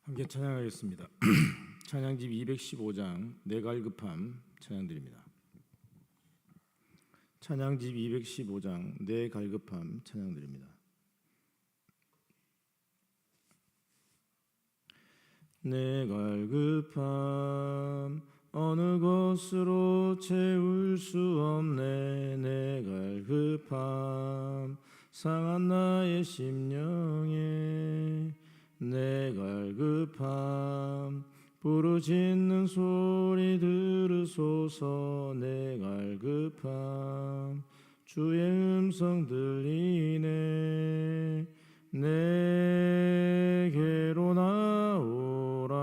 함께 찬양하겠습니다. 찬양집 215장 내 갈급함 찬양드립니다. 찬양집 215장 내 갈급함 찬양드립니다. 내 갈급함 어느 것으로 채울 수 없네. 내 갈급함 상한 나의 심령에 내 갈급함 부르짖는 소리 들으소서. 내 갈급함 주의 음성 들리네. 내게로 나오라.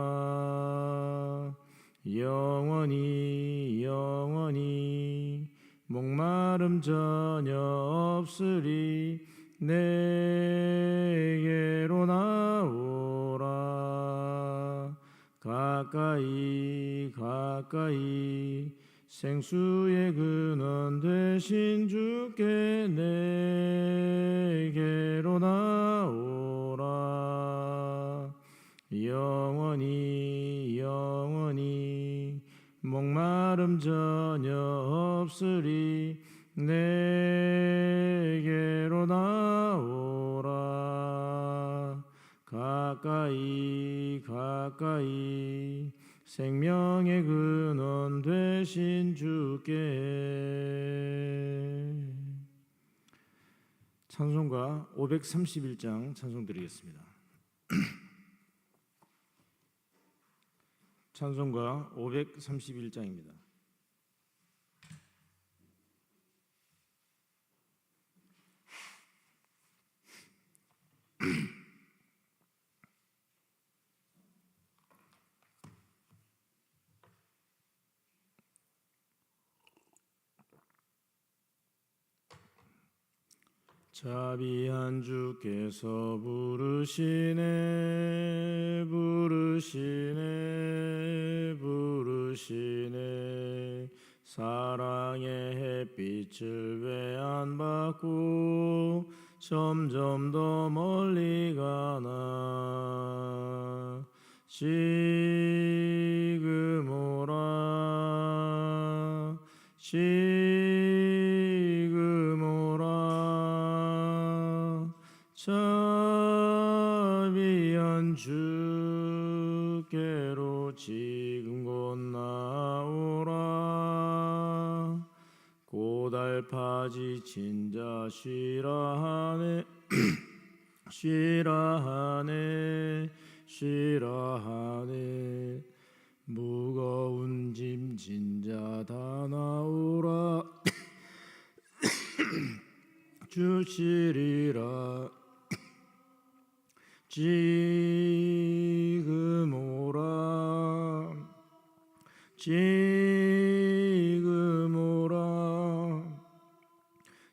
영원히 영원히 목마름 전혀 없으리. 내게로 나오라. 가까이 가까이 생수의 근원 되신 주께 내게로 나오라. 영원히 영원히 목마름 전혀 없으리. 내게로 나오라. 가까이 가까이 생명의 근원 되신 주께. 찬송가 531장 찬송 드리겠습니다. 찬송가 531장입니다. 자비한 주께서 부르시네 부르시네 부르시네. 사랑의 햇빛을 왜 안 받고 점점 더 멀리 가나. 지금 오라 지금 오라. 자비한 주께로 지금 곧 나오라. 고달파지 진자 쉬라하네 쉬라하네 쉬라하네. 무거운 짐 진자 다 나오라. 주시리라. 지금 오라 지금 오라.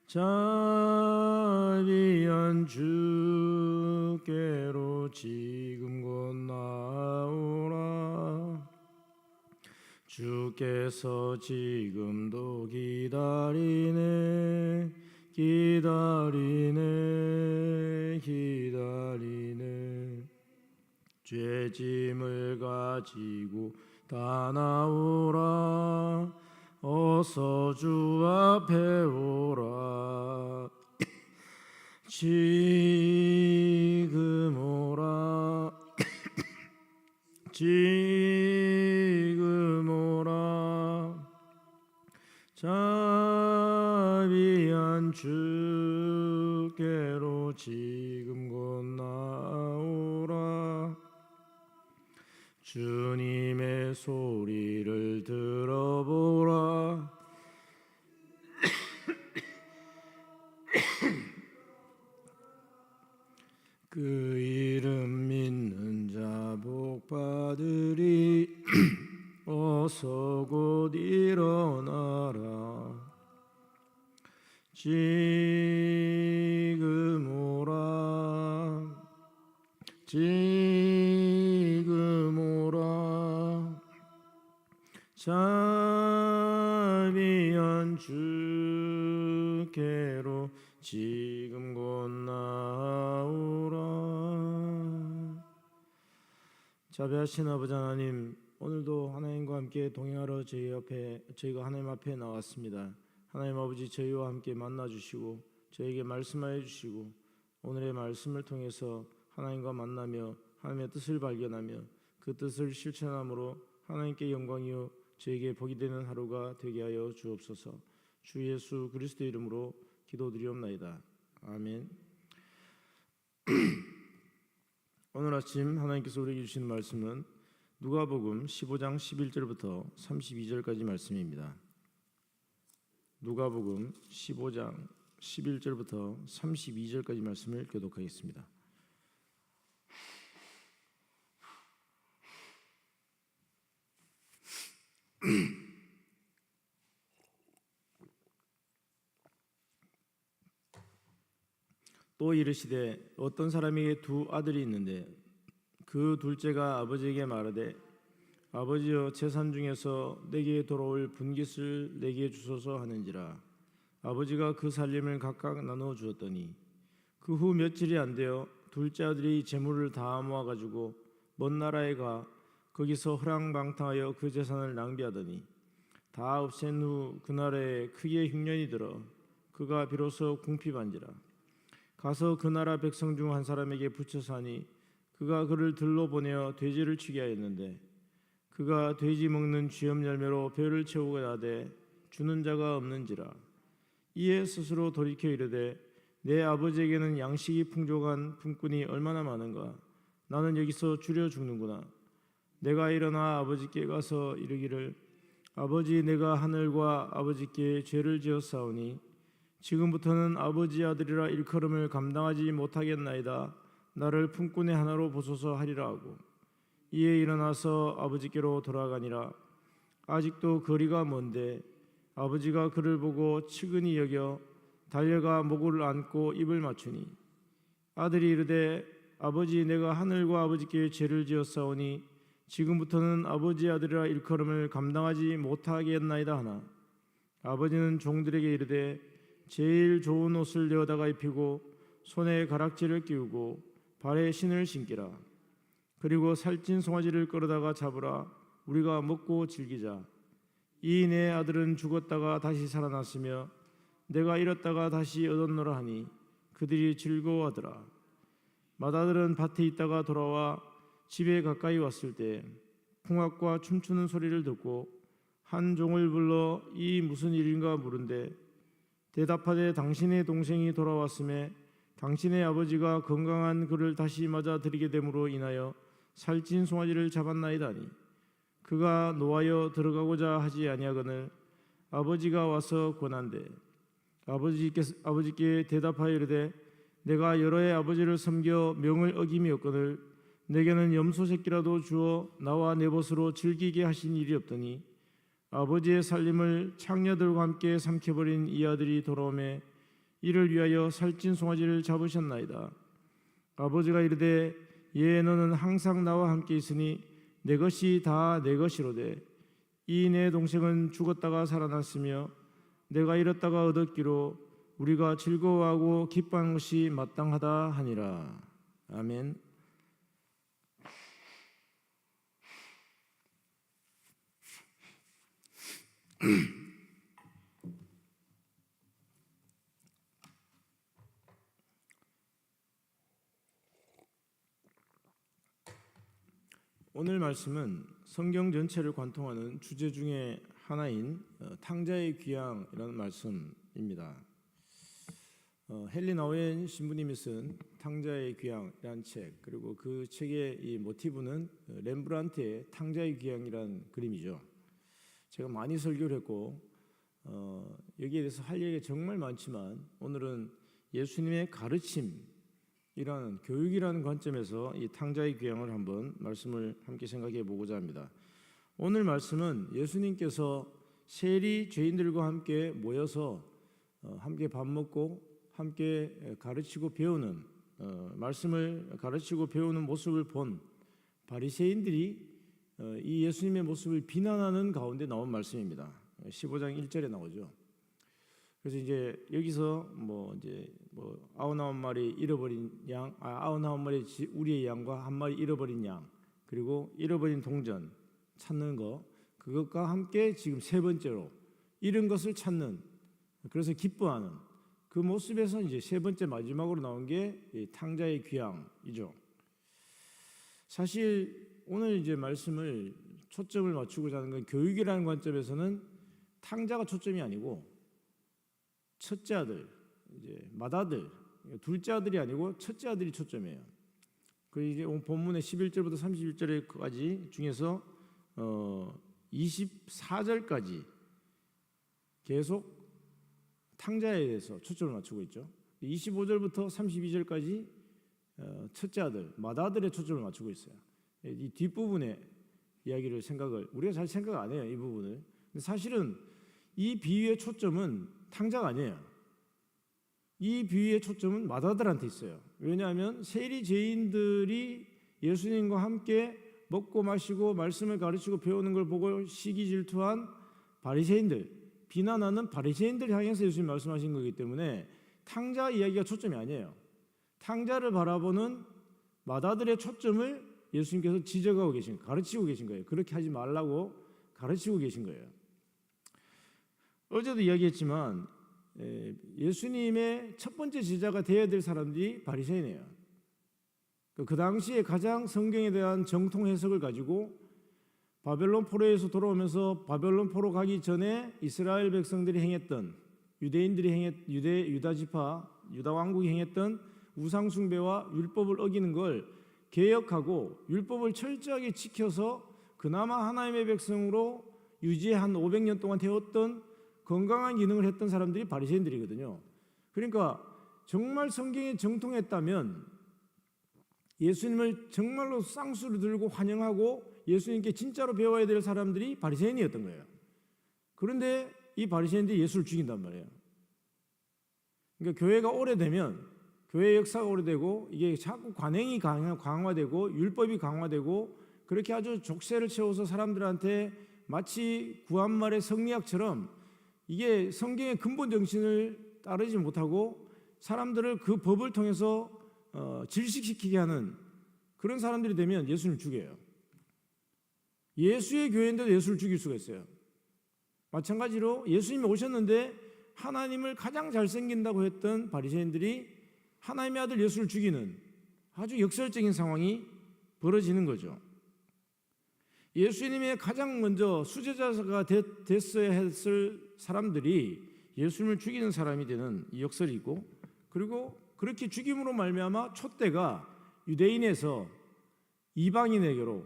자비한 주께로 지금 곧 나오라. 주께서 지금도 기다리네 기다리네 기다리네. 죄짐을 가지고 다 나오라. 어서 주 앞에 오라. 지금 오라 지금 오라. 자비한 주께로 지금 곧 나오라. 주님의 소리를 들어보라. 그 이름 믿는 자 복받으리. 어서 곧 일어나라. 지금 오라 지금 오라. 자비한 주께로 지금 곧 나오라. 자비하신 아버지 하나님, 오늘도 하나님과 함께 동행하러 저희가 하나님 앞에 나왔습니다. 하나님 아버지, 저희와 함께 만나 주시고 저에게 말씀하여 주시고 오늘의 말씀을 통해서 하나님과 만나며 하나님의 뜻을 발견하며 그 뜻을 실천함으로 하나님께 영광이요 저에게 복이 되는 하루가 되게 하여 주옵소서. 주 예수 그리스도 이름으로 기도드리옵나이다. 아멘. 오늘 아침 하나님께서 우리에게 주신 말씀은 누가복음 15장 11절부터 32절까지 말씀입니다. 누가복음 15장 11절부터 32절까지 말씀을 교독하겠습니다. 또 이르시되 어떤 사람에게 두 아들이 있는데 그 둘째가 아버지에게 말하되 아버지여 재산 중에서 내게 돌아올 분깃을 내게 주소서 하는지라. 아버지가 그 살림을 각각 나누어 주었더니 그 후 며칠이 안 되어 둘째 아들이 재물을 다 모아 가지고 먼 나라에 가 거기서 허랑방탕하여 그 재산을 낭비하더니 다 없앤 후 그 나라에 크게 흉년이 들어 그가 비로소 궁핍한지라. 가서 그 나라 백성 중 한 사람에게 붙여 사니 그가 그를 들러 보내어 돼지를 치게 하였는데 그가 돼지 먹는 쥐염 열매로 배를 채우고자 하되 주는 자가 없는지라. 이에 스스로 돌이켜 이르되 내 아버지에게는 양식이 풍족한 품꾼이 얼마나 많은가. 나는 여기서 주려 죽는구나. 내가 일어나 아버지께 가서 이르기를 아버지, 내가 하늘과 아버지께 죄를 지었사오니 지금부터는 아버지 아들이라 일컬음을 감당하지 못하겠나이다. 나를 품꾼의 하나로 보소서 하리라 하고 이에 일어나서 아버지께로 돌아가니라. 아직도 거리가 먼데 아버지가 그를 보고 측은히 여겨 달려가 목을 안고 입을 맞추니 아들이 이르되 아버지, 내가 하늘과 아버지께 죄를 지었사오니 지금부터는 아버지 아들이라 일컬음을 감당하지 못하겠나이다 하나 아버지는 종들에게 이르되 제일 좋은 옷을 내어다가 입히고 손에 가락지를 끼우고 발에 신을 신기라. 그리고 살찐 송아지를 끌어다가 잡으라. 우리가 먹고 즐기자. 이 내 아들은 죽었다가 다시 살아났으며 내가 잃었다가 다시 얻었노라 하니 그들이 즐거워하더라. 맏아들은 밭에 있다가 돌아와 집에 가까이 왔을 때 풍악과 춤추는 소리를 듣고 한 종을 불러 이 무슨 일인가 물은데 대답하되 당신의 동생이 돌아왔음에 당신의 아버지가 건강한 그를 다시 맞아 들이게 됨으로 인하여 살찐 송아지를 잡았나이다니 그가 노하여 들어가고자 하지 아니하거늘 아버지가 와서 권한대 아버지께 대답하여 이르되 내가 여러 해 아버지를 섬겨 명을 어김이었거늘 내게는 염소 새끼라도 주어 나와 내 벗으로 즐기게 하신 일이 없더니 아버지의 살림을 창녀들과 함께 삼켜버린 이 아들이 돌아오매 이를 위하여 살찐 송아지를 잡으셨나이다. 아버지가 이르되 예, 너는 항상 나와 함께 있으니 내 것이 다 내 것이로되 이 내 동생은 죽었다가 살아났으며 내가 잃었다가 얻었기로 우리가 즐거워하고 기뻐하는 것이 마땅하다 하니라. 아멘. 오늘 말씀은 성경 전체를 관통하는 주제 중에 하나인 탕자의 귀향이라는 말씀입니다. 헨리 나우엔 신부님이 쓴 탕자의 귀향이라는 책, 그리고 그 책의 이 모티브는 렘브란트의 탕자의 귀향이라는 그림이죠. 제가 많이 설교를 했고 여기에 대해서 할 얘기가 정말 많지만 오늘은 예수님의 가르침이라는 교육이라는 관점에서 이 탕자의 귀향을 한번 말씀을 함께 생각해 보고자 합니다. 오늘 말씀은 예수님께서 세리 죄인들과 함께 모여서 함께 밥 먹고 함께 가르치고 배우는 말씀을 가르치고 배우는 모습을 본 바리새인들이 이 예수님의 모습을 비난하는 가운데 나온 말씀입니다. 15장 1절에 나오죠. 그래서 이제 여기서 이제 99마리 잃어버린 양, 99마리 우리의 양과 한 마리 잃어버린 양, 그리고 잃어버린 동전 찾는 거, 그것과 함께 지금 세 번째로 잃은 것을 찾는, 그래서 기뻐하는 그 모습에서 이제 세 번째 마지막으로 나온 게 탕자의 귀향이죠. 사실 오늘 이제 말씀을 초점을 맞추고자 하는 건 교육이라는 관점에서는 탕자가 초점이 아니고 첫째 아들, 이제 맏아들, 둘째 아들이 아니고 첫째 아들이 초점이에요. 그 이제 본문의 11절부터 31절까지 중에서 24절까지 계속 탕자에 대해서 초점을 맞추고 있죠. 25절부터 32절까지 첫째 아들, 맏아들의 초점을 맞추고 있어요. 이 뒷부분의 이야기를 우리가 잘 생각 안 해요, 이 부분을. 근데 사실은 이 비유의 초점은 탕자가 아니에요. 이 비유의 초점은 맏아들한테 있어요. 왜냐하면 세리 죄인들이 예수님과 함께 먹고 마시고 말씀을 가르치고 배우는 걸 보고 시기 질투한 바리새인들, 비난하는 바리새인들 향해서 예수님 말씀하신 거기 때문에 탕자 이야기가 초점이 아니에요. 탕자를 바라보는 맏아들의 초점을 예수님께서 지적하고 계신, 가르치고 계신 거예요. 그렇게 하지 말라고 가르치고 계신 거예요. 어제도 이야기했지만 예수님의 첫 번째 제자가 되어야 될 사람들이 바리새인이에요. 그 당시에 가장 성경에 대한 정통 해석을 가지고 바벨론 포로에서 돌아오면서 바벨론 포로 가기 전에 이스라엘 백성들이 행했던, 유대인들이 유다 지파, 유다 왕국이 행했던 우상 숭배와 율법을 어기는 걸 개혁하고 율법을 철저하게 지켜서 그나마 하나님의 백성으로 유지 한 500년 동안 되었던 건강한 기능을 했던 사람들이 바리새인들이거든요. 그러니까 정말 성경에 정통했다면 예수님을 정말로 쌍수를 들고 환영하고 예수님께 진짜로 배워야 될 사람들이 바리새인이었던 거예요. 그런데 이 바리새인들이 예수를 죽인단 말이에요. 그러니까 교회가 오래되면, 교회 역사가 오래되고 이게 자꾸 관행이 강화되고 율법이 강화되고 그렇게 아주 족쇄를 채워서 사람들한테 마치 구한말의 성리학처럼 이게 성경의 근본 정신을 따르지 못하고 사람들을 그 법을 통해서 질식시키게 하는 그런 사람들이 되면 예수님을 죽여요. 예수의 교회인데도 예수를 죽일 수가 있어요. 마찬가지로 예수님이 오셨는데 하나님을 가장 잘생긴다고 했던 바리새인들이 하나님의 아들 예수를 죽이는 아주 역설적인 상황이 벌어지는 거죠. 예수님의 가장 먼저 수제자가 됐어야 했을 사람들이 예수님을 죽이는 사람이 되는 이 역설이 있고, 그리고 그렇게 죽임으로 말미암아 촛대가 유대인에서 이방인에게로,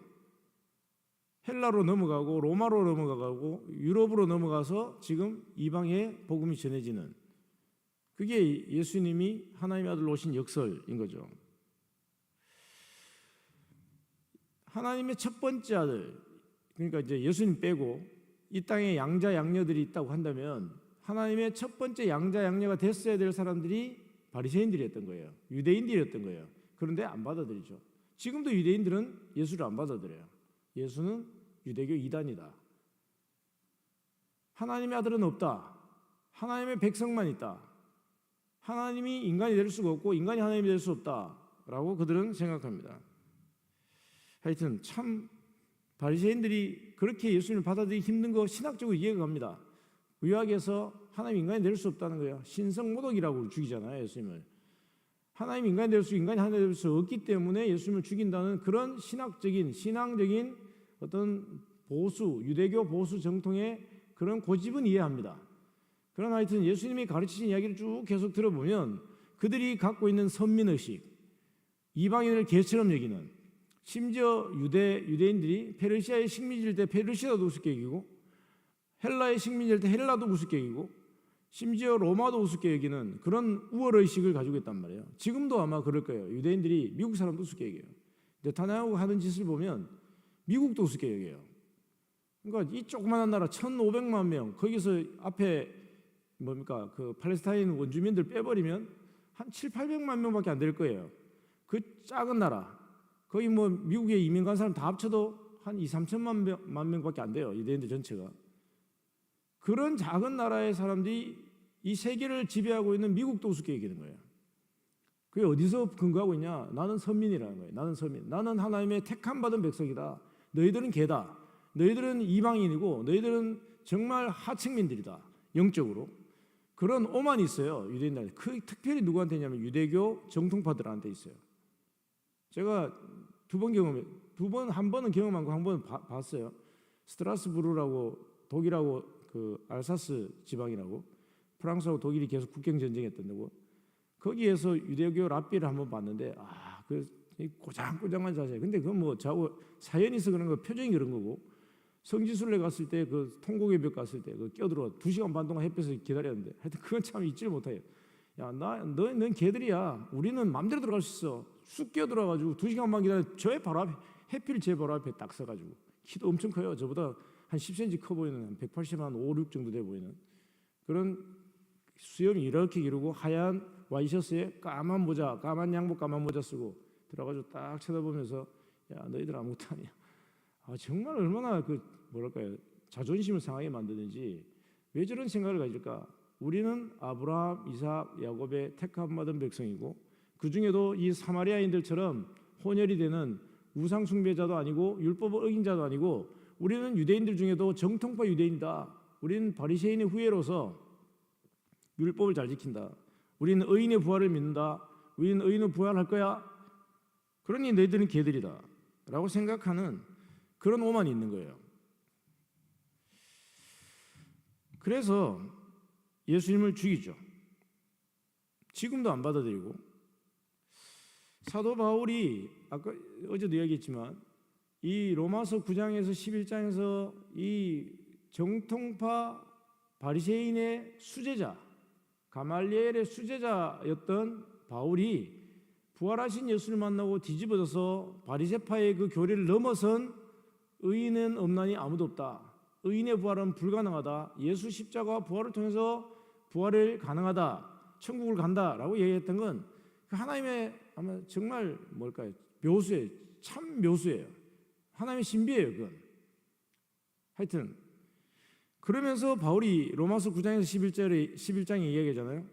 헬라로 넘어가고 로마로 넘어가고 유럽으로 넘어가서 지금 이방에 복음이 전해지는, 그게 예수님이 하나님의 아들로 오신 역설인 거죠. 하나님의 첫 번째 아들, 그러니까 이제 예수님 빼고 이 땅에 양자 양녀들이 있다고 한다면 하나님의 첫 번째 양자 양녀가 됐어야 될 사람들이 바리새인들이었던 거예요. 유대인들이었던 거예요. 그런데 안 받아들이죠. 지금도 유대인들은 예수를 안 받아들여요. 예수는 유대교 이단이다. 하나님의 아들은 없다. 하나님의 백성만 있다. 하나님이 인간이 될 수가 없고 인간이 하나님이 될 수 없다라고 그들은 생각합니다. 하여튼 참 바리새인들이 그렇게 예수님을 받아들이기 힘든 거 신학적으로 이해가 갑니다. 구약에서 하나님 인간이 될 수 없다는 거예요. 신성모독이라고 죽이잖아요, 예수님을. 하나님 인간이 될 수, 인간이 하나님 될 수 없기 때문에 예수님을 죽인다는 그런 신앙적인 어떤 유대교 보수 정통의 그런 고집은 이해합니다. 그러나 하여튼 예수님이 가르치신 이야기를 쭉 계속 들어보면 그들이 갖고 있는 선민의식, 이방인을 개처럼 여기는, 심지어 유대인들이 페르시아의 식민지일 때 페르시아도 우습게 여기고 헬라의 식민지일 때 헬라도 우습게 여기고 심지어 로마도 우습게 여기는 그런 우월의식을 가지고 있단 말이에요. 지금도 아마 그럴 거예요. 유대인들이 미국 사람도 우습게 여겨요. 네타냐후가 하는 짓을 보면 미국도 우습게 여겨요. 그러니까 이 조그마한 나라 1,500만 명, 거기서 앞에 그 팔레스타인 원주민들 빼버리면 한 700~800만 명밖에 안 될 거예요. 그 작은 나라, 거의 미국에 이민 간 사람 다 합쳐도 한 2~3천만 명밖에 안 돼요. 유대인들 전체가. 그런 작은 나라의 사람들이 이 세계를 지배하고 있는 미국도 우습게 여기는 거예요. 그게 어디서 근거하고 있냐? 나는 선민이라는 거예요. 나는 선민. 나는 하나님의 택함 받은 백성이다. 너희들은 개다. 너희들은 이방인이고 너희들은 정말 하층민들이다. 영적으로. 그런 오만이 있어요. 유대인들. 그 특별히 누구한테 있냐면 유대교 정통파들한테 있어요. 제가 한 번은 경험한 거 한 번은 봤어요. 스트라스부르라고 독일하고 그 알사스 지방이라고 프랑스하고 독일이 계속 국경 전쟁했던 데고 거기에서 유대교 랍비를 한번 봤는데 그 고장고장한 자세. 근데 그건 뭐 사연이 있어 그런 거 표정이 그런 거고 성지순례 갔을 때 그 통곡의 벽 갔을 때 그 껴들어 2시간 반 동안 햇볕을 기다렸는데 하여튼 그건 참 잊지를 못해요. 야, 넌 개들이야. 우리는 마음대로 들어갈 수 있어. 쑥 끼어들어가지고 2시간 반 기다려 저의 바로 앞에 해필 제 바로 앞에 딱 서가지고 키도 엄청 커요. 저보다 한 10cm 커 보이는 한 180, 한 5, 6 정도 돼 보이는 그런 수염이 이렇게 기르고 하얀 와이셔츠에 까만 모자, 까만 양복, 까만 모자 쓰고 들어가지고 딱 쳐다보면서 야 너희들 아무것도 아니야. 정말 얼마나 뭐랄까요 자존심을 상하게 만드는지 왜 저런 생각을 가질까? 우리는 아브라함, 이삭, 야곱의 택함 받은 백성이고 그 중에도 이 사마리아인들처럼 혼혈이 되는 우상 숭배자도 아니고 율법을 어긴 자도 아니고 우리는 유대인들 중에도 정통파 유대인이다. 우리는 바리새인의 후예로서 율법을 잘 지킨다. 우리는 의인의 부활을 믿는다. 우리는 의인은 부활할 거야. 그러니 너희들은 개들이다 라고 생각하는 그런 오만이 있는 거예요. 그래서 예수님을 죽이죠. 지금도 안 받아들이고 사도 바울이 아까 어제도 이야기했지만 이 로마서 9장에서 11장에서 이 정통파 바리새인의 수제자 가말리엘의 수제자였던 바울이 부활하신 예수를 만나고 뒤집어져서 바리새파의 그 교리를 넘어선 의인은 없나니 아무도 없다. 의인의 부활은 불가능하다. 예수 십자가 부활을 통해서 부활을 가능하다. 천국을 간다라고 얘기했던 건 하나님의 아마 정말 뭘까요? 묘수예요. 참 묘수예요. 하나님의 신비예요. 그건. 하여튼 그러면서 바울이 로마서 9장에서 11장에 이야기하잖아요.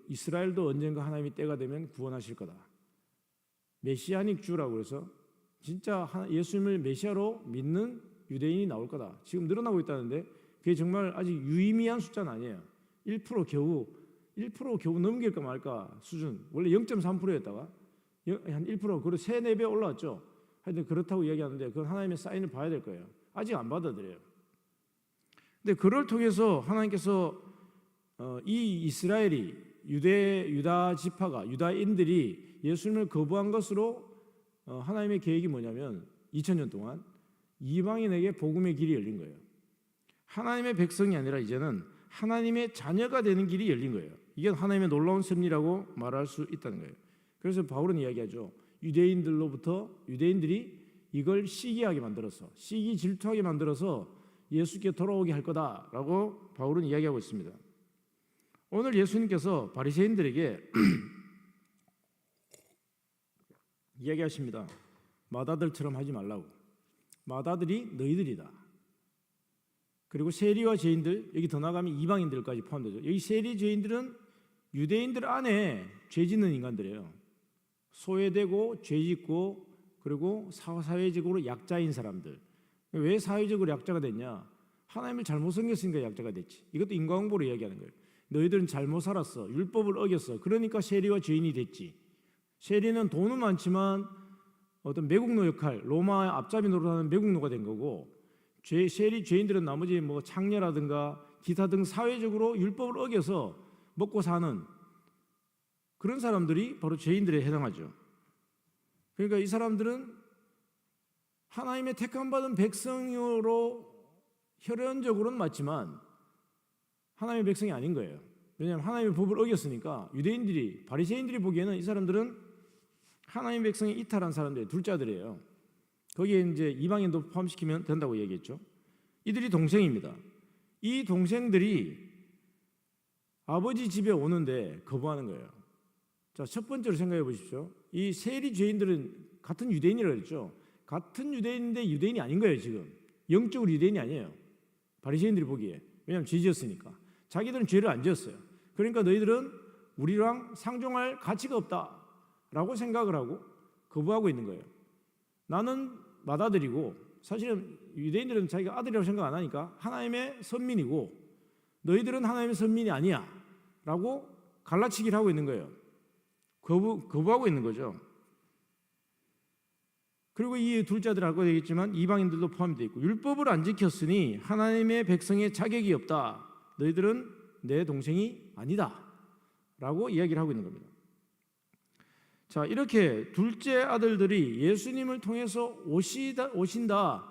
이스라엘도 언젠가 하나님이 때가 되면 구원하실 거다. 메시아닉 주라고 해서 진짜 예수님을 메시아로 믿는 유대인이 나올 거다. 지금 늘어나고 있다는데 그게 정말 아직 유의미한 숫자는 아니에요. 1% 겨우 넘길까 말까 수준. 원래 0.3%였다가 한 1% 그리고 3, 4배 올라왔죠. 하여튼 그렇다고 이야기하는데 그건 하나님의 사인을 봐야 될 거예요. 아직 안 받아들여요. 근데 그를 통해서 하나님께서 이 이스라엘이 유다 지파가 유다인들이 예수님을 거부한 것으로 하나님의 계획이 뭐냐면 2000년 동안 이방인에게 복음의 길이 열린 거예요. 하나님의 백성이 아니라 이제는 하나님의 자녀가 되는 길이 열린 거예요. 이게 하나님의 놀라운 섭리라고 말할 수 있다는 거예요. 그래서 바울은 이야기하죠. 유대인들이 이걸 시기하게 만들어서 시기 질투하게 만들어서 예수께 돌아오게 할 거다라고 바울은 이야기하고 있습니다. 오늘 예수님께서 바리새인들에게 이야기하십니다. 마다들처럼 하지 말라고. 마다들이 너희들이다. 그리고 세리와 죄인들, 여기 더 나가면 이방인들까지 포함되죠. 여기 세리 죄인들은 유대인들 안에 죄 짓는 인간들이에요. 소외되고 죄 짓고 그리고 사회적으로 약자인 사람들. 왜 사회적으로 약자가 됐냐? 하나님을 잘못 섬겼으니까 약자가 됐지. 이것도 인과응보로 이야기하는 거예요. 너희들은 잘못 살았어. 율법을 어겼어. 그러니까 세리와 죄인이 됐지. 세리는 돈은 많지만 어떤 매국노 역할, 로마의 앞잡이 노릇하는 매국노가 된 거고 세리 죄인들은 나머지 뭐 창녀라든가 기타 등 사회적으로 율법을 어겨서 먹고 사는 그런 사람들이 바로 죄인들에 해당하죠. 그러니까 이 사람들은 하나님의 택함받은 백성으로 혈연적으로는 맞지만 하나님의 백성이 아닌 거예요. 왜냐하면 하나님의 법을 어겼으니까 유대인들이 바리새인들이 보기에는 이 사람들은 하나님의 백성이 이탈한 사람들의 둘째들이에요. 거기에 이제 이방인도 포함시키면 된다고 얘기했죠. 이들이 동생입니다. 이 동생들이 아버지 집에 오는데 거부하는 거예요. 자, 첫 번째로 생각해 보십시오. 이 세리 죄인들은 같은 유대인이라고 했죠. 같은 유대인인데 유대인이 아닌 거예요. 지금 영적으로 유대인이 아니에요. 바리새인들이 보기에. 왜냐하면 죄 지었으니까. 자기들은 죄를 안 지었어요. 그러니까 너희들은 우리랑 상종할 가치가 없다라고 생각을 하고 거부하고 있는 거예요. 나는 맏아들이고, 사실은 유대인들은 자기가 아들이라고 생각 안 하니까 하나님의 선민이고 너희들은 하나님의 선민이 아니야 라고 갈라치기를 하고 있는 거예요. 거부하고 있는 거죠. 그리고 이 둘째 아들 알고 되겠지만 이방인들도 포함되어 있고, 율법을 안 지켰으니 하나님의 백성의 자격이 없다. 너희들은 내 동생이 아니다 라고 이야기를 하고 있는 겁니다. 자, 이렇게 둘째 아들들이 예수님을 통해서 오신다.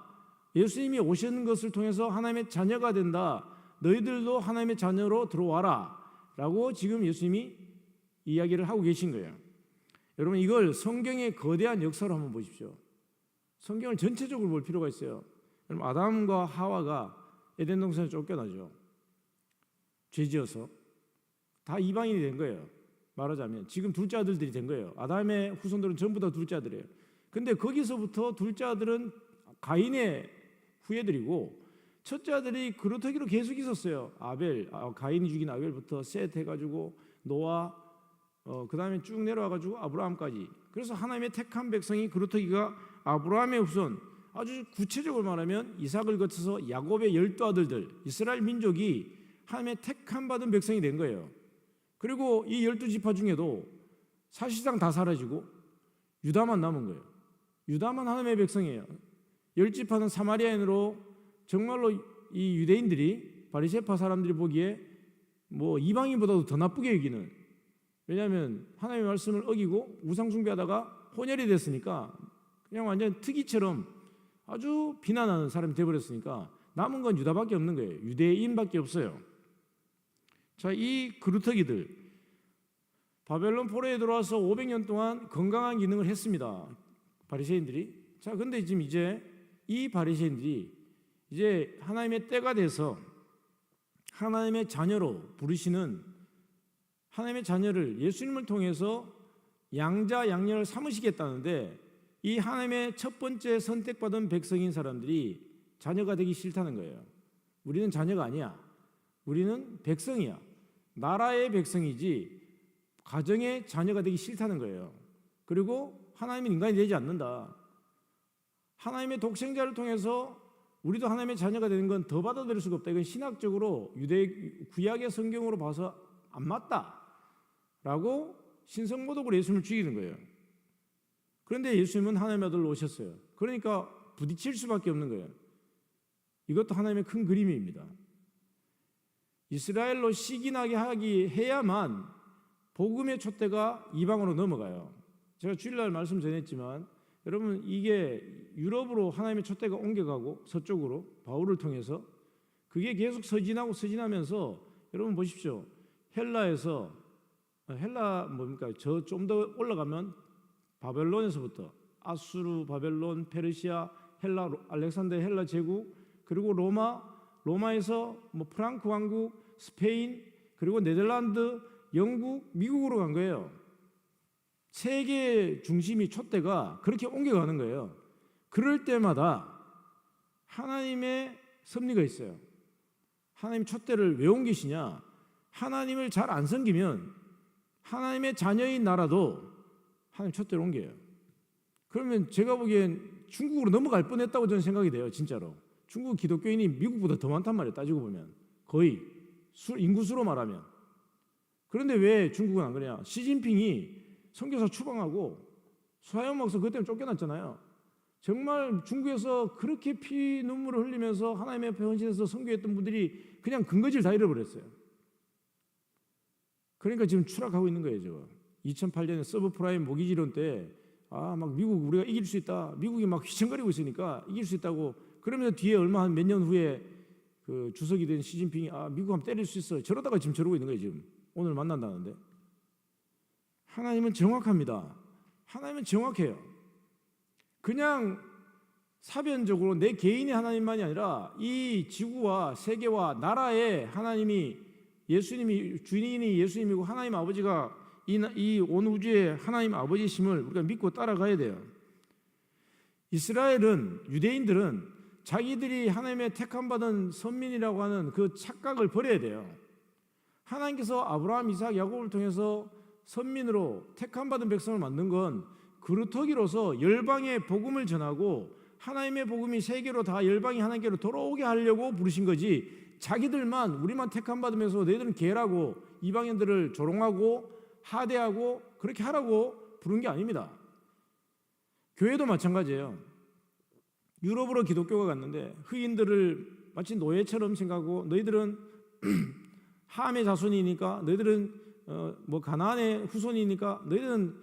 예수님이 오신 것을 통해서 하나님의 자녀가 된다. 너희들도 하나님의 자녀로 들어와라 라고 지금 예수님이 이야기를 하고 계신 거예요. 여러분, 이걸 성경의 거대한 역사로 한번 보십시오. 성경을 전체적으로 볼 필요가 있어요. 여러분, 아담과 하와가 에덴 동산에 쫓겨나죠. 죄지어서 다 이방인이 된 거예요. 말하자면 지금 둘째 아들들이 된 거예요. 아담의 후손들은 전부 다 둘째 아들이에요. 근데 거기서부터 둘째 아들은 가인의 후예들이고, 첫째 아들이 그루터기로 계속 있었어요. 가인이 죽인 아벨부터 셋 해가지고 노아, 그 다음에 쭉 내려와가지고 아브라함까지. 그래서 하나님의 택한 백성이 그루터기가 아브라함의 후손, 아주 구체적으로 말하면 이삭을 거쳐서 야곱의 12아들들, 이스라엘 민족이 하나님의 택한 받은 백성이 된 거예요. 그리고 이 12지파 중에도 사실상 다 사라지고 유다만 남은 거예요. 유다만 하나님의 백성이에요. 10지파는 사마리아인으로 정말로 이 유대인들이, 바리새파 사람들이 보기에 뭐 이방인보다도 더 나쁘게 여기는, 왜냐하면 하나님의 말씀을 어기고 우상 숭배하다가 혼혈이 됐으니까 그냥 완전 특이처럼 아주 비난하는 사람이 되어버렸으니까 남은 건 유다밖에 없는 거예요. 유대인밖에 없어요. 자, 이 그루터기들 바벨론 포로에 들어와서 500년 동안 건강한 기능을 했습니다. 바리새인들이. 자, 근데 지금 이제 이 바리새인들이 이제 하나님의 때가 돼서 하나님의 자녀로 부르시는, 하나님의 자녀를 예수님을 통해서 양자 양녀를 삼으시겠다는데, 이 하나님의 첫 번째 선택받은 백성인 사람들이 자녀가 되기 싫다는 거예요. 우리는 자녀가 아니야. 우리는 백성이야. 나라의 백성이지 가정의 자녀가 되기 싫다는 거예요. 그리고 하나님은 인간이 되지 않는다. 하나님의 독생자를 통해서 우리도 하나님의 자녀가 되는 건 더 받아들일 수가 없다. 이건 신학적으로 구약의 성경으로 봐서 안 맞다라고 신성모독으로 예수님을 죽이는 거예요. 그런데 예수님은 하나님의 아들로 오셨어요. 그러니까 부딪힐 수밖에 없는 거예요. 이것도 하나님의 큰 그림입니다. 이스라엘로 시기나게 해야만 복음의 촛대가 이방으로 넘어가요. 제가 주일날 말씀 전했지만, 여러분, 이게 유럽으로 하나님의 촛대가 옮겨가고 서쪽으로 바울을 통해서 그게 계속 서진하면서 여러분 보십시오. 헬라에서, 헬라 뭡니까? 저 좀 더 올라가면 바벨론에서부터 아수르, 바벨론, 페르시아, 헬라, 알렉산더 헬라 제국, 그리고 로마에서 뭐 프랑크 왕국, 스페인, 그리고 네덜란드, 영국, 미국으로 간 거예요. 세계 중심이 촛대가 그렇게 옮겨가는 거예요. 그럴 때마다 하나님의 섭리가 있어요. 하나님 촛대를 왜 옮기시냐? 하나님을 잘 안 섬기면 하나님의 자녀인 나라도 하나님 촛대를 옮겨요. 그러면 제가 보기엔 중국으로 넘어갈 뻔했다고 저는 생각이 돼요. 진짜로. 중국 기독교인이 미국보다 더 많단 말이에요. 따지고 보면 거의 인구수로 말하면. 그런데 왜 중국은 안 그러냐? 시진핑이 선교사 추방하고 수하연막서 그것 때문에 쫓겨났잖아요. 정말 중국에서 그렇게 피 눈물을 흘리면서 하나님의 앞에 헌신해서 선교했던 분들이 그냥 근거지를 다 잃어버렸어요. 그러니까 지금 추락하고 있는 거예요. 지금 2008년에 서브프라임 모기지론 때 막 미국 우리가 이길 수 있다. 미국이 막 휘청거리고 있으니까 이길 수 있다고. 그러면서 뒤에 한 몇 년 후에 그 주석이 된 시진핑이 미국 하면 때릴 수 있어. 저러다가 지금 저러고 있는 거예요. 지금 오늘 만난다는데. 하나님은 정확합니다. 하나님은 정확해요. 그냥 사변적으로 내 개인의 하나님만이 아니라 이 지구와 세계와 나라의 하나님이, 예수님이 주인이 예수님이고 하나님 아버지가 이 온 우주의 하나님 아버지심을 우리가 믿고 따라가야 돼요. 이스라엘은, 유대인들은 자기들이 하나님의 택함받은 선민이라고 하는 그 착각을 버려야 돼요. 하나님께서 아브라함, 이삭, 야곱을 통해서 선민으로 택함 받은 백성을 만든 건 그루터기로서 열방의 복음을 전하고 하나님의 복음이 세계로 다 열방이 하나님께로 돌아오게 하려고 부르신 거지, 자기들만 우리만 택함 받으면서 너희들은 개라고 이방인들을 조롱하고 하대하고 그렇게 하라고 부른 게 아닙니다. 교회도 마찬가지예요. 유럽으로 기독교가 갔는데 흑인들을 마치 노예처럼 생각하고 너희들은 함의 자손이니까, 너희들은 가나안의 후손이니까 너희들은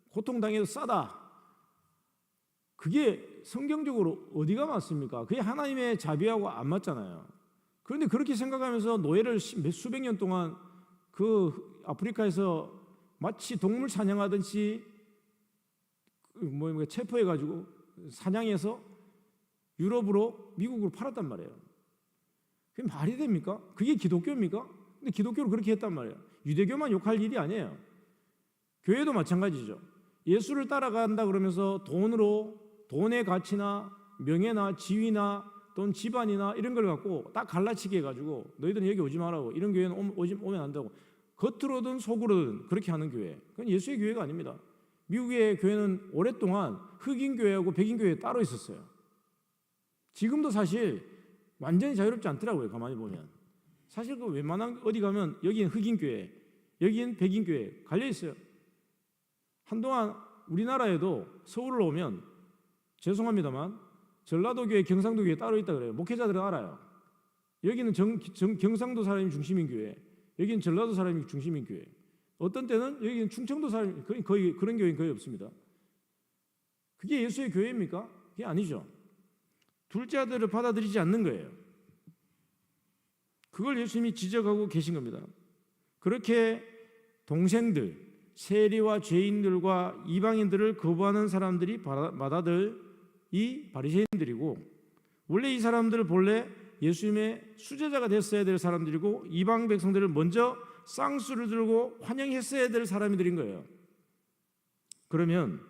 고통당해도 싸다. 그게 성경적으로 어디가 맞습니까? 그게 하나님의 자비하고 안 맞잖아요. 그런데 그렇게 생각하면서 노예를 수백 년 동안 그 아프리카에서 마치 동물 사냥하듯이 체포해가지고 사냥해서 유럽으로 미국으로 팔았단 말이에요. 그게 말이 됩니까? 그게 기독교입니까? 근데 기독교로 그렇게 했단 말이에요. 유대교만 욕할 일이 아니에요. 교회도 마찬가지죠. 예수를 따라간다 그러면서 돈의 가치나 명예나 지위나 또는 집안이나 이런 걸 갖고 딱 갈라치게 해가지고 너희들은 여기 오지 말라고, 이런 교회는 오면 안 된다고, 겉으로든 속으로든 그렇게 하는 교회, 그건 예수의 교회가 아닙니다. 미국의 교회는 오랫동안 흑인 교회하고 백인 교회 따로 있었어요. 지금도 사실 완전히 자유롭지 않더라고요. 가만히 보면 사실 그 웬만한 어디 가면 여기는 흑인 교회, 여기는 백인 교회 갈려 있어요. 한동안 우리나라에도 서울로 오면 죄송합니다만 전라도 교회, 경상도 교회 따로 있다 그래요. 목회자들은 알아요. 여기는 경상도 사람이 중심인 교회, 여기는 전라도 사람이 중심인 교회, 어떤 때는 여기는 충청도 사람이 거의 그런 교회는 거의 없습니다. 그게 예수의 교회입니까? 그게 아니죠. 둘째 아들을 받아들이지 않는 거예요. 그걸 예수님이 지적하고 계신 겁니다. 그렇게 동생들, 세리와 죄인들과 이방인들을 거부하는 사람들이 받아들 이 바리새인들이고, 원래 이 사람들을 본래 예수님의 수제자가 됐어야 될 사람들이고 이방 백성들을 먼저 쌍수를 들고 환영했어야 될 사람들인 거예요. 그러면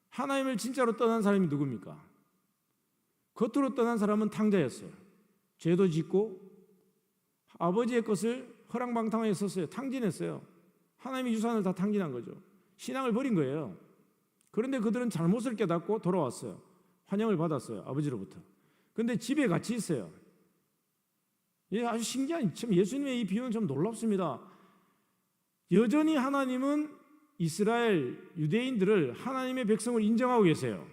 하나님을 진짜로 떠난 사람이 누굽니까? 겉으로 떠난 사람은 탕자였어요. 죄도 짓고 아버지의 것을 허랑방탕하게 썼어요. 탕진했어요. 하나님의 유산을 다 탕진한 거죠. 신앙을 버린 거예요. 그런데 그들은 잘못을 깨닫고 돌아왔어요. 환영을 받았어요. 아버지로부터. 그런데 집에 같이 있어요. 아주 신기한, 참 예수님의 이 비유는 좀 놀랍습니다. 여전히 하나님은 이스라엘 유대인들을 하나님의 백성을 인정하고 계세요.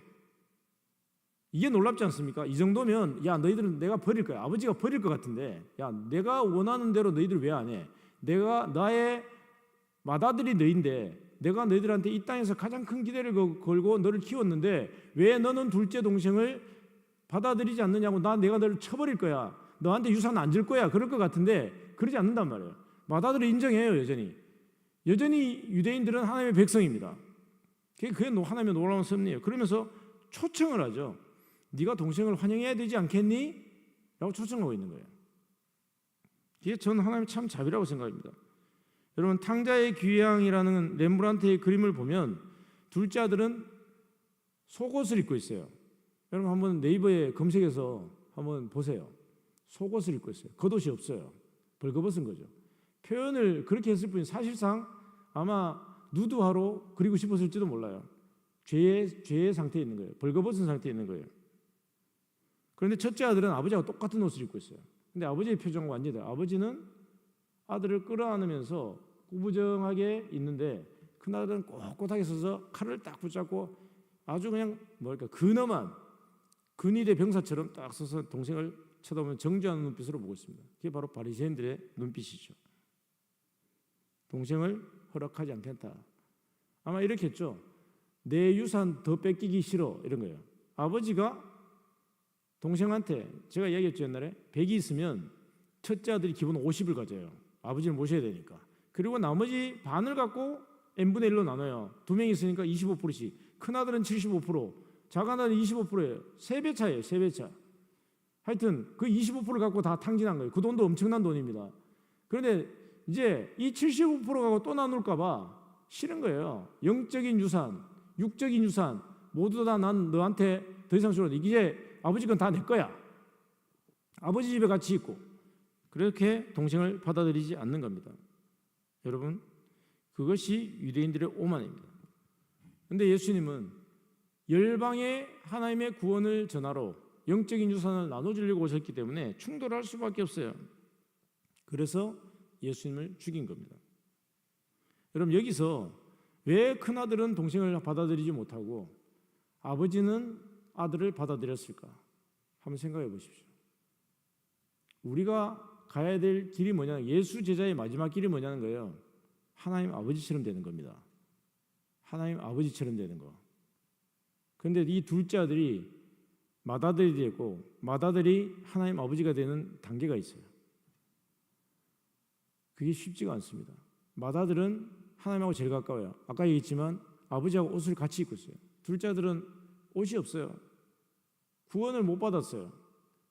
이게 놀랍지 않습니까? 이 정도면 야 너희들은 내가 버릴 거야. 아버지가 버릴 것 같은데 야 내가 원하는 대로 너희들 왜 안 해? 내가 나의 맏아들이 너희인데 내가 너희들한테 이 땅에서 가장 큰 기대를 걸고 너를 키웠는데 왜 너는 둘째 동생을 받아들이지 않느냐고, 내가 너를 쳐버릴 거야. 너한테 유산 안 줄 거야. 그럴 것 같은데 그러지 않는단 말이에요. 맏아들을 인정해요. 여전히 유대인들은 하나님의 백성입니다. 그게 하나님의 놀라운 섭리예요. 그러면서 초청을 하죠. 네가 동생을 환영해야 되지 않겠니? 라고 초청하고 있는 거예요. 이게 저는 하나님의 참 자비라고 생각합니다. 여러분, 탕자의 귀향이라는 렘브란트의 그림을 보면 둘째 아들은 속옷을 입고 있어요. 여러분 한번 네이버에 검색해서 한번 보세요. 속옷을 입고 있어요. 겉옷이 없어요. 벌거벗은 거죠. 표현을 그렇게 했을 뿐이 사실상 아마 누드화로 그리고 싶었을지도 몰라요. 죄의 상태에 있는 거예요. 벌거벗은 상태에 있는 거예요. 그런데 첫째 아들은 아버지하고 똑같은 옷을 입고 있어요. 근데 아버지의 표정은 완전히 달라요. 아버지는 아들을 끌어안으면서 구부정하게 있는데 큰아들은 꼿꼿하게 서서 칼을 딱 붙잡고 아주 그냥 근엄한 근위대 병사처럼 딱 서서 동생을 쳐다보면 정죄하는 눈빛으로 보고 있습니다. 그게 바로 바리새인들의 눈빛이죠. 동생을 허락하지 않겠다. 아마 이렇게 했죠. 내 유산 더 뺏기기 싫어, 이런 거예요. 아버지가 동생한테, 제가 이야기했죠 옛날에, 100이 있으면 첫째 아들이 기본 50을 가져요. 아버지를 모셔야 되니까. 그리고 나머지 반을 갖고 n분의 1로 나눠요. 두 명이 있으니까 25%씩. 큰아들은 75%, 작은아들은 25%예요. 3배 차예요. 3배 차. 하여튼 그 25%를 갖고 다 탕진한 거예요. 그 돈도 엄청난 돈입니다. 그런데 이제 이 75% 갖고 또 나눌까 봐 싫은 거예요. 영적인 유산, 육적인 유산 모두 다 난 너한테 더 이상 주로, 이제 아버지 건 다 내 거야. 아버지 집에 같이 있고. 그렇게 동생을 받아들이지 않는 겁니다. 여러분, 그것이 유대인들의 오만입니다. 그런데 예수님은 열방에 하나님의 구원을 전하러 영적인 유산을 나눠주려고 오셨기 때문에 충돌할 수밖에 없어요. 그래서 예수님을 죽인 겁니다. 여러분, 여기서 왜 큰아들은 동생을 받아들이지 못하고 아버지는 아들을 받아들였을까? 한번 생각해 보십시오. 우리가 가야 될 길이 뭐냐? 예수 제자의 마지막 길이 뭐냐는 거예요. 하나님 아버지처럼 되는 겁니다. 하나님 아버지처럼 되는 거. 그런데 이 둘째 아들이 맏아들이 되고 맏아들이 하나님 아버지가 되는 단계가 있어요. 그게 쉽지가 않습니다. 맏아들은 하나님하고 제일 가까워요. 아까 얘기했지만 아버지하고 옷을 같이 입고 있어요. 둘째 아들은 옷이 없어요. 구원을 못 받았어요.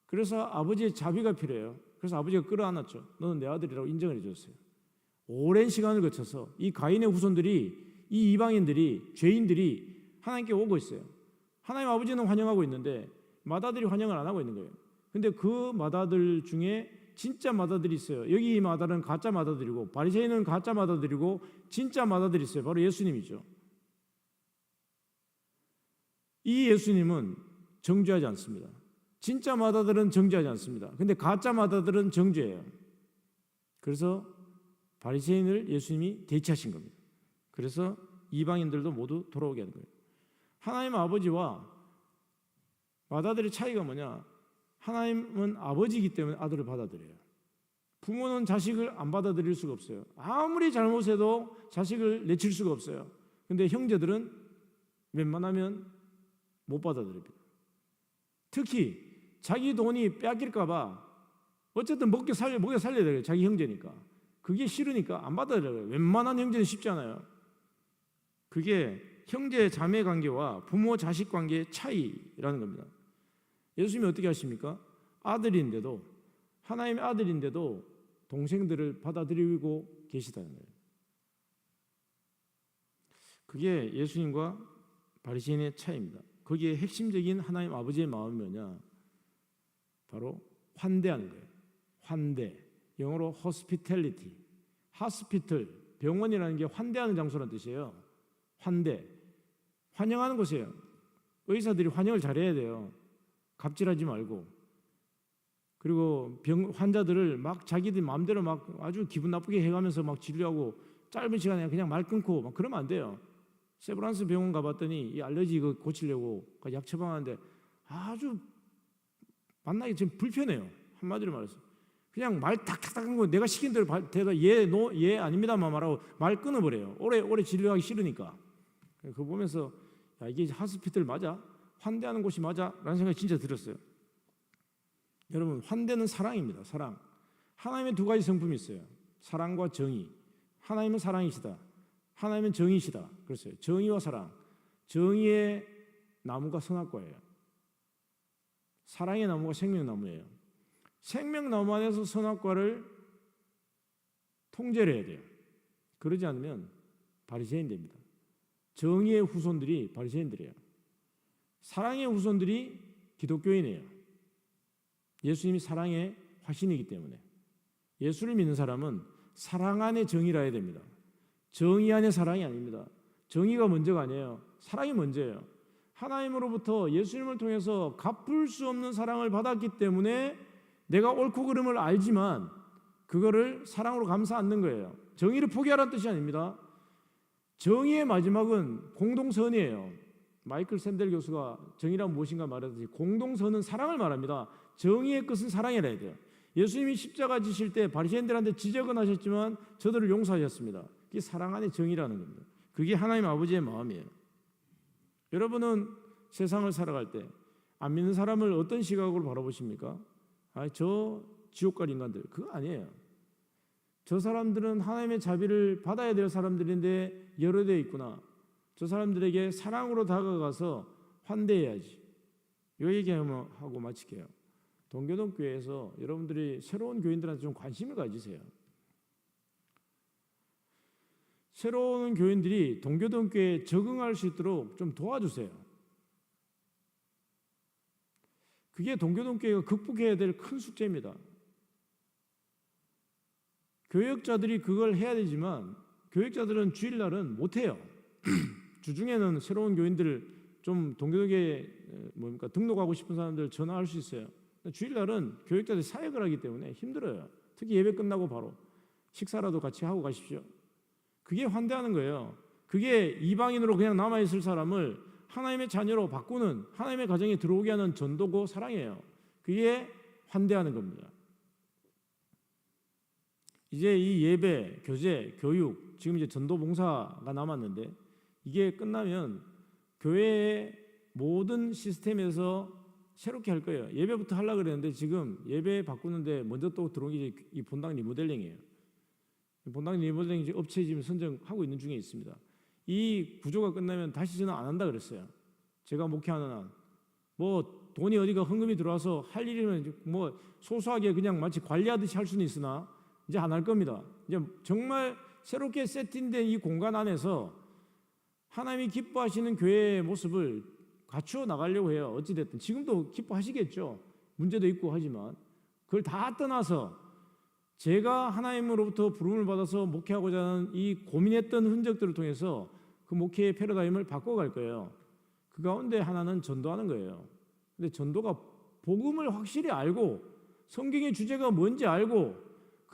그래서 아버지의 자비가 필요해요. 그래서 아버지가 끌어안았죠. 너는 내 아들이라고 인정을 해줬어요. 오랜 시간을 거쳐서 이 가인의 후손들이, 이 이방인들이, 죄인들이 하나님께 오고 있어요. 하나님 아버지는 환영하고 있는데 맏아들이 환영을 안 하고 있는 거예요. 근데 그 맏아들 중에 진짜 맏아들이 있어요. 여기 이 맏아들은 가짜 맏아들이고 바리새인은 가짜 맏아들이고 진짜 맏아들이 있어요. 바로 예수님이죠. 이 예수님은 정죄하지 않습니다. 진짜 맏아들은 정죄하지 않습니다. 근데 가짜 맏아들은 정죄해요. 그래서 바리새인을 예수님이 대체하신 겁니다. 그래서 이방인들도 모두 돌아오게 하는 거예요. 하나님 아버지와 맏아들의 차이가 뭐냐? 하나님은 아버지이기 때문에 아들을 받아들여요. 부모는 자식을 안 받아들일 수가 없어요. 아무리 잘못해도 자식을 내칠 수가 없어요. 근데 형제들은 웬만하면 못 받아들입니다. 특히 자기 돈이 뺏길까 봐 어쨌든 먹여 살려야 돼요. 자기 형제니까. 그게 싫으니까 안 받아들여요. 웬만한 형제는 쉽지 않아요. 그게 형제 자매 관계와 부모 자식 관계의 차이라는 겁니다. 예수님이 어떻게 하십니까? 아들인데도, 하나님의 아들인데도 동생들을 받아들이고 계시다는 거예요. 그게 예수님과 바리새인의 차이입니다. 거기에 핵심적인 하나님 아버지의 마음이 뭐냐? 바로 환대하는 거예요. 환대. 영어로 hospitality. hospital, 병원이라는 게 환대하는 장소라는 뜻이에요. 환대. 환영하는 곳이에요. 의사들이 환영을 잘해야 돼요. 갑질하지 말고. 그리고 환자들을 막 자기들 마음대로 막 아주 기분 나쁘게 해가면서 막 진료하고 짧은 시간에 그냥 말 끊고 막 그러면 안 돼요. 세브란스 병원 가봤더니 이 알레르기 이거 고치려고 약 처방하는데 아주 만나기 좀 불편해요. 한마디로 말해서. 그냥 말 탁탁탁 하고 내가 시킨 대로 대다 예, 노, 예, 아닙니다만 말하고 말 끊어버려요. 오래 진료하기 싫으니까. 그거 보면서 야, 이게 하스피털 맞아? 환대하는 곳이 맞아? 라는 생각이 진짜 들었어요. 여러분, 환대는 사랑입니다. 사랑. 하나님의 두 가지 성품이 있어요. 사랑과 정의. 하나님은 사랑이시다. 하나님은 정의시다. 그랬어요. 정의와 사랑. 정의의 나무가 선악과예요. 사랑의 나무가 생명나무예요. 생명나무 안에서 선악과를 통제를 해야 돼요. 그러지 않으면 바리새인 됩니다. 정의의 후손들이 바리새인들이에요. 사랑의 후손들이 기독교인이에요. 예수님이 사랑의 화신이기 때문에. 예수를 믿는 사람은 사랑 안에 정의를 해야 됩니다. 정의 안에 사랑이 아닙니다. 정의가 먼저가 아니에요. 사랑이 먼저예요. 하나님으로부터 예수님을 통해서 갚을 수 없는 사랑을 받았기 때문에 내가 옳고 그름을 알지만 그거를 사랑으로 감싸 안는 거예요. 정의를 포기하라는 뜻이 아닙니다. 정의의 마지막은 공동선이에요. 마이클 샌델 교수가 정의란 무엇인가 말하듯이 공동선은 사랑을 말합니다. 정의의 끝은 사랑이라 해야 돼요. 예수님이 십자가 지실 때 바리새인들한테 지적은 하셨지만 저들을 용서하셨습니다. 그게 사랑 안의 정의라는 겁니다. 그게 하나님 아버지의 마음이에요. 여러분은 세상을 살아갈 때 안 믿는 사람을 어떤 시각으로 바라보십니까? 저 지옥 갈 인간들. 그거 아니에요. 저 사람들은 하나님의 자비를 받아야 될 사람들인데 열어되어 있구나. 저 사람들에게 사랑으로 다가가서 환대해야지. 이 얘기하고 마칠게요. 동교동 교회에서 여러분들이 새로운 교인들한테 좀 관심을 가지세요. 새로운 교인들이 동교동 교회에 적응할 수 있도록 좀 도와주세요. 그게 동교동 교회가 극복해야 될 큰 숙제입니다. 교역자들이 그걸 해야 되지만 교역자들은 주일날은 못해요. 주중에는 새로운 교인들 좀 동교육에 등록하고 싶은 사람들 전화할 수 있어요. 주일날은 교역자들이 사역을 하기 때문에 힘들어요. 특히 예배 끝나고 바로 식사라도 같이 하고 가십시오. 그게 환대하는 거예요. 그게 이방인으로 그냥 남아있을 사람을 하나님의 자녀로 바꾸는, 하나님의 가정에 들어오게 하는 전도고 사랑이에요. 그게 환대하는 겁니다. 이제 이 예배, 교제, 교육, 지금 이제 전도 봉사가 남았는데 이게 끝나면 교회의 모든 시스템에서 새롭게 할 거예요. 예배부터 하려고 그랬는데 지금 예배 바꾸는데 먼저 또 들어온 게 이 본당 리모델링이에요. 본당 리모델링 이제 업체 지금 선정하고 있는 중에 있습니다. 이 구조가 끝나면 다시 저는 안 한다 그랬어요. 제가 목회하는 한. 뭐 돈이 어디가 헌금이 들어와서 할 일이면 뭐 소소하게 그냥 마치 관리하듯이 할 수는 있으나 이제 안 할 겁니다. 이제 정말 새롭게 세팅된 이 공간 안에서 하나님이 기뻐하시는 교회의 모습을 갖추어 나가려고 해요. 어찌됐든 지금도 기뻐하시겠죠. 문제도 있고 하지만 그걸 다 떠나서 제가 하나님으로부터 부름을 받아서 목회하고자 하는 이 고민했던 흔적들을 통해서 그 목회의 패러다임을 바꿔갈 거예요. 그 가운데 하나는 전도하는 거예요. 근데 전도가 복음을 확실히 알고 성경의 주제가 뭔지 알고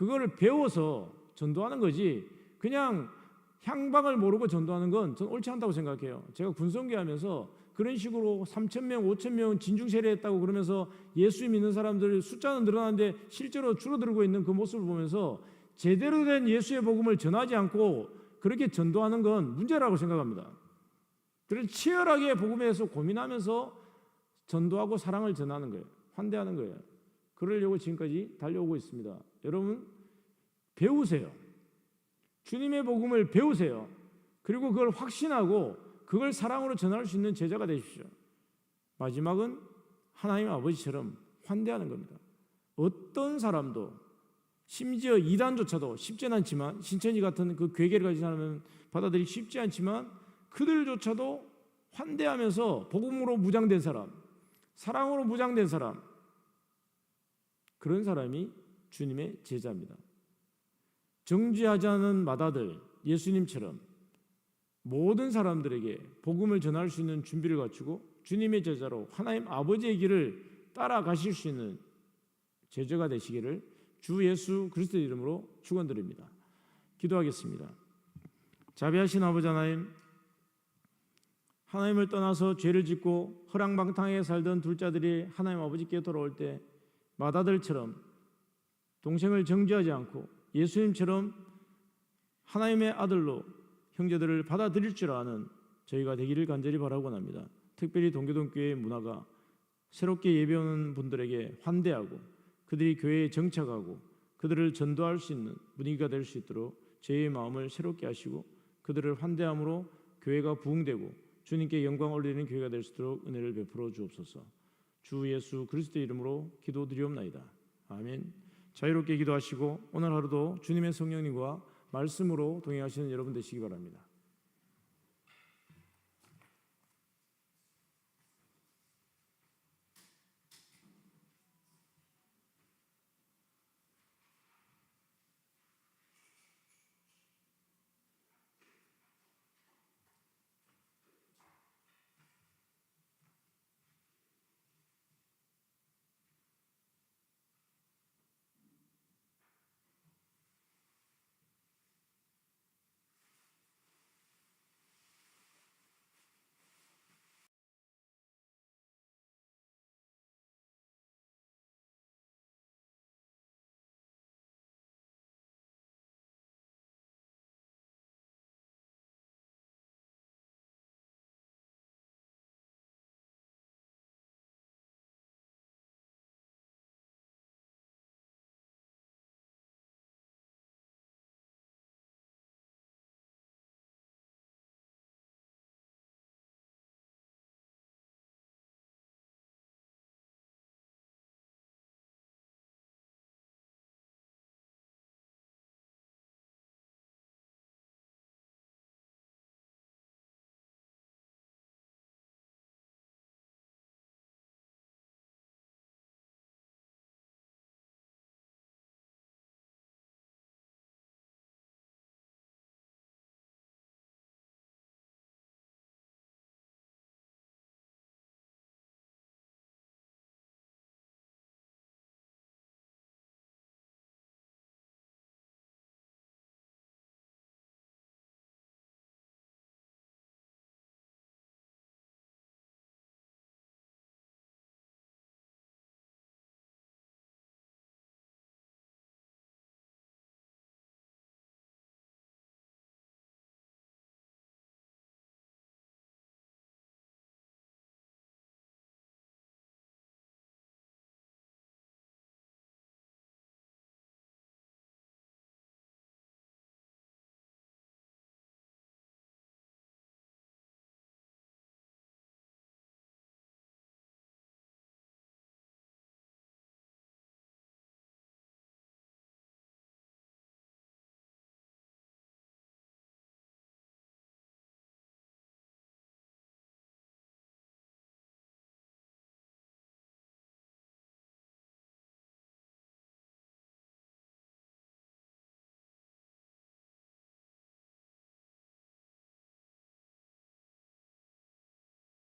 그거를 배워서 전도하는 거지, 그냥 향방을 모르고 전도하는 건 저는 옳지 않다고 생각해요. 제가 군성교하면서 그런 식으로 3,000명, 5,000명 진중세례했다고 그러면서 예수 믿는 사람들 숫자는 늘어나는데 실제로 줄어들고 있는 그 모습을 보면서 제대로 된 예수의 복음을 전하지 않고 그렇게 전도하는 건 문제라고 생각합니다. 그래서 치열하게 복음에 대해서 고민하면서 전도하고 사랑을 전하는 거예요. 환대하는 거예요. 그러려고 지금까지 달려오고 있습니다. 여러분 배우세요. 주님의 복음을 배우세요. 그리고 그걸 확신하고 그걸 사랑으로 전할 수 있는 제자가 되십시오. 마지막은 하나님 아버지처럼 환대하는 겁니다. 어떤 사람도 심지어 이단조차도 쉽지는 않지만 신천지 같은 그 괴계를 가진 사람은 받아들이기 쉽지 않지만 그들조차도 환대하면서 복음으로 무장된 사람, 사랑으로 무장된 사람, 그런 사람이 주님의 제자입니다. 정죄하지 않은 마다들 예수님처럼 모든 사람들에게 복음을 전할 수 있는 준비를 갖추고 주님의 제자로 하나님 아버지의 길을 따라가실 수 있는 제자가 되시기를 주 예수 그리스도의 이름으로 축원드립니다. 기도하겠습니다. 자비하신 아버지 하나님, 하나님을 떠나서 죄를 짓고 허랑방탕하게 살던 둘자들이 하나님 아버지께 돌아올 때 마다들처럼 동생을 정죄하지 않고 예수님처럼 하나님의 아들로 형제들을 받아들일 줄 아는 저희가 되기를 간절히 바라고 합니다. 특별히 동교동교회의 문화가 새롭게 예배오는 분들에게 환대하고 그들이 교회에 정착하고 그들을 전도할 수 있는 분위기가 될 수 있도록 저희의 마음을 새롭게 하시고 그들을 환대함으로 교회가 부흥되고 주님께 영광 올리는 교회가 될 수 있도록 은혜를 베풀어 주옵소서. 주 예수 그리스도의 이름으로 기도드리옵나이다. 아멘. 자유롭게 기도하시고 오늘 하루도 주님의 성령님과 말씀으로 동행하시는 여러분 되시기 바랍니다.